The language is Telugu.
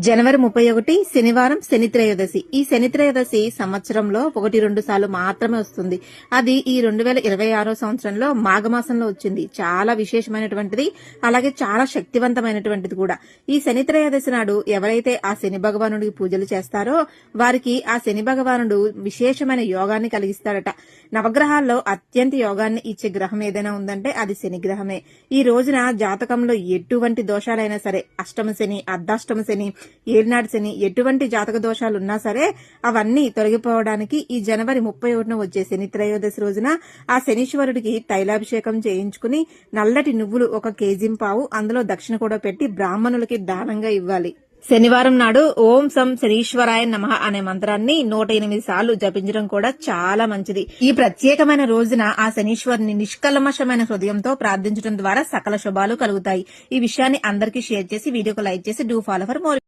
జనవరి 31 శనివారం శని త్రయోదశి. ఈ శని త్రయోదశి సంవత్సరంలో 1-2 సార్లు మాత్రమే వస్తుంది. అది ఈ 2026 సంవత్సరంలో మాఘమాసంలో వచ్చింది. చాలా విశేషమైనటువంటిది, అలాగే చాలా శక్తివంతమైనటువంటిది కూడా. ఈ శని త్రయోదశి నాడు ఎవరైతే ఆ శని భగవానుడికి పూజలు చేస్తారో వారికి ఆ శని భగవానుడు విశేషమైన యోగాన్ని కలిగిస్తాడట. నవగ్రహాల్లో అత్యంత యోగాన్ని ఇచ్చే గ్రహం ఏదైనా ఉందంటే అది శని గ్రహమే. ఈ రోజున జాతకంలో ఎటువంటి దోషాలైనా సరే, అష్టమ శని, అర్ధాష్టమ శని, ఏలినాడు శని, ఎటువంటి జాతక దోషాలున్నా సరే అవన్నీ తొలగిపోవడానికి ఈ జనవరి 31న వచ్చే శని త్రయోదశి రోజున ఆ శనీశ్వరుడికి తైలాభిషేకం చేయించుకుని నల్లటి నువ్వులు 1 కేజీ అందులో దక్షిణ కూడా పెట్టి బ్రాహ్మణులకి దానంగా ఇవ్వాలి. శనివారం నాడు ఓం సం శనీశ్వరాయ నమః అనే మంత్రాన్ని 108 సార్లు జపించడం కూడా చాలా మంచిది. ఈ ప్రత్యేకమైన రోజున ఆ శనీశ్వరుని నిష్కల్మషమైన హృదయంతో ప్రార్థించడం ద్వారా సకల శుభాలు కలుగుతాయి. ఈ విషయాన్ని అందరికీ షేర్ చేసి వీడియోకు లైక్ చేసి డూ ఫాలో ఫర్ మోర్.